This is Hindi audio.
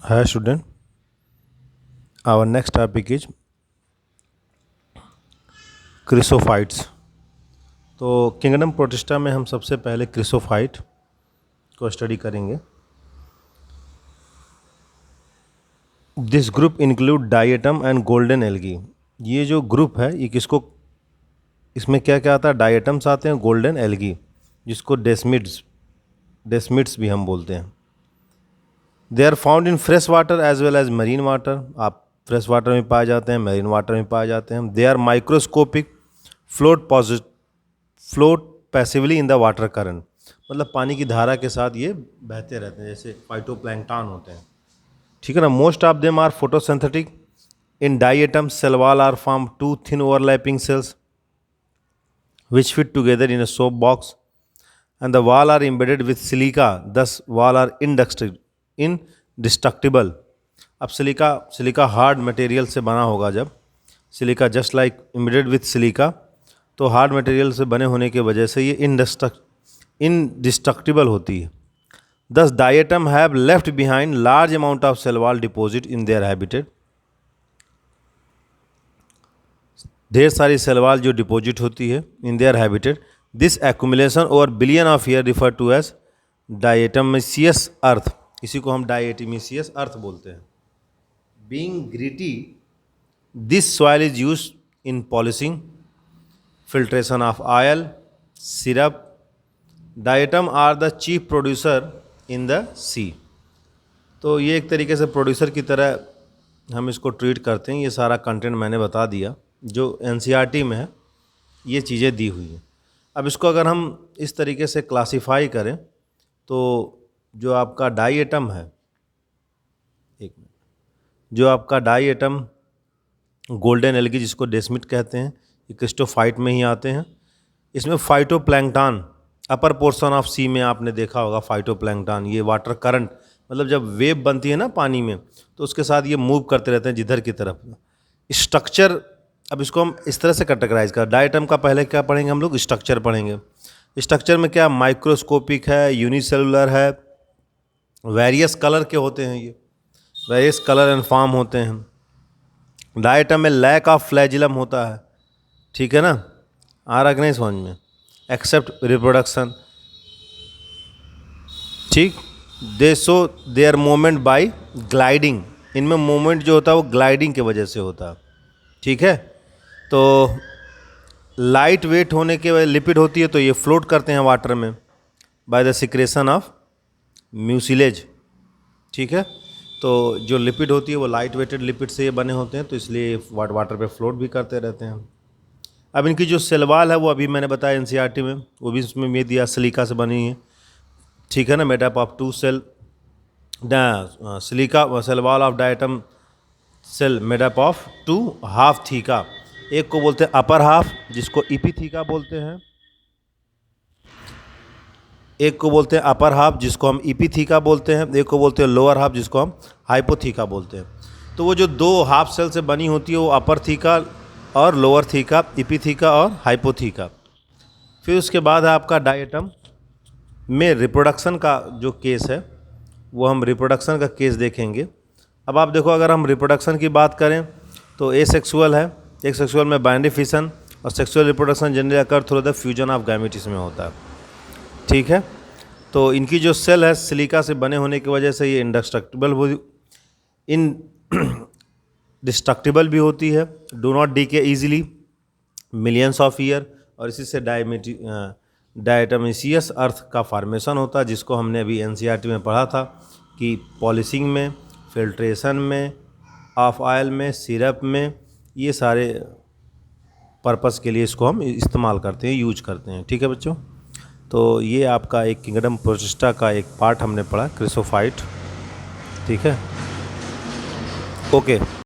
Hi student, our next topic is क्रिसोफाइट्स। तो किंगडम प्रोटिस्टा में हम सबसे पहले क्रिसोफाइट को स्टडी करेंगे। This group include diatom and golden algae. ये जो ग्रुप है ये किसको, इसमें क्या क्या आता है, डायटम्स आते हैं, गोल्डन एल्गी जिसको डेस्मिड्स भी हम बोलते हैं। They are found in fresh water as well as marine water. आप फ्रेश वाटर में पाए जाते हैं, मरीन वाटर में पाए जाते हैं। They are microscopic, float passively in the water current, मतलब पानी की धारा के साथ ये बहते रहते हैं, जैसे फाइटोप्लैंक्टन होते हैं। ठीक है ना। Most of them are photosynthetic. In diatom cell wall are form two thin overlapping cells which fit together in a soap box, and the wall are embedded with silica, thus wall are indestructible. अब सिलिका हार्ड मटेरियल से बना होगा, जब silica just like embedded with silica, तो हार्ड मटेरियल से बने होने की वजह से ये indestructible होती है। Thus diatom have left behind large amount of cell wall deposit in their habitat. ढेर सारी सेल वॉल जो डिपॉजिट होती है in their habitat. This accumulation over billion of year refer to as diatomaceous earth. इसी को हम डायटमेशियस अर्थ बोलते हैं। Being gritty, this soil is use in polishing, filtration of oil, syrup. Diatom are the chief producer in the sea. तो ये एक तरीके से प्रोड्यूसर की तरह हम इसको ट्रीट करते हैं। ये सारा कंटेंट मैंने बता दिया जो एनसीईआरटी में है, ये चीज़ें दी हुई हैं। अब इसको अगर हम इस तरीके से क्लासिफाई करें तो जो आपका डायटम है, एक मिनट, जो आपका डायटम गोल्डन एल्गी जिसको डेस्मिड कहते हैं, ये क्रिस्टोफाइट में ही आते हैं। इसमें फाइटोप्लैंक्टन, अपर पोर्शन ऑफ सी में आपने देखा होगा फाइटोप्लैंक्टन, ये वाटर करंट, मतलब जब वेव बनती है ना पानी में तो उसके साथ ये मूव करते रहते हैं जिधर की तरफ। स्ट्रक्चर, अब इसको हम इस तरह से कैटेगराइज कर, डायटम का पहले क्या पढ़ेंगे हम लोग, स्ट्रक्चर पढ़ेंगे। स्ट्रक्चर में क्या, माइक्रोस्कोपिक है, यूनिसेलुलर है, वेरियस कलर के होते हैं, ये वेरियस कलर एंड फॉर्म होते हैं। डायटम में लैक ऑफ फ्लैजिलम होता है, ठीक है ना, आ रहा कि नहीं समझ में, एक्सेप्ट रिप्रोडक्शन। ठीक। दे show their movement by gliding. इनमें मूवमेंट जो होता है वो ग्लाइडिंग की वजह से होता है, ठीक है। तो लाइट वेट होने के वजह, लिपिड होती है तो ये फ्लोट करते हैं वाटर में by the secretion of mucilage, ठीक है। तो जो लिपिड होती है वो लाइट वेटेड लिपिड से ये बने होते हैं, तो इसलिए वाटर पे फ्लोट भी करते रहते हैं। अब इनकी जो सेल वॉल है वो अभी मैंने बताया एनसीईआरटी में, वो भी उसमें में दिया, सिलिका से बनी है, ठीक है ना। Made up of two cell, silica cell wall of diatom cell made up of two half theca. एक को बोलते हैं अपर हाफ जिसको इपीथीका बोलते हैं, एक को बोलते हैं अपर हाफ जिसको हम इपीथीका बोलते हैं, एक को बोलते हैं लोअर हाफ जिसको हम हाइपोथीका बोलते हैं। तो वो जो दो हाफ सेल से बनी होती है वो अपर थीका और लोअर थीका, इपीथीका और हाइपोथीका। फिर उसके बाद है आपका डायटम में रिप्रोडक्शन का जो केस है, वो हम रिप्रोडक्शन का केस देखेंगे। अब आप देखो, अगर हम रिप्रोडक्शन की बात करें तो एसेक्सुअल है, एक सेक्सुअल में बाइनरी फिशन, और sexual reproduction generally occur through the fusion of gametes में होता है, ठीक है। तो इनकी जो सेल है सिलिका से बने होने की वजह से ये डिस्ट्रक्टिबल भी होती है, do not decay easily, millions of year, और इसी से डायटमेशियस अर्थ का फॉर्मेशन होता है, जिसको हमने अभी एनसीईआरटी में पढ़ा था कि पॉलिशिंग में, फिल्ट्रेशन में, ऑफ ऑयल में, सिरप में, ये सारे पर्पस के लिए इसको हम इस्तेमाल करते हैं, यूज करते हैं, ठीक है बच्चों। तो ये आपका एक किंगडम प्रोटिस्टा का एक पार्ट हमने पढ़ा, क्रिसोफाइट, ठीक है, ओके।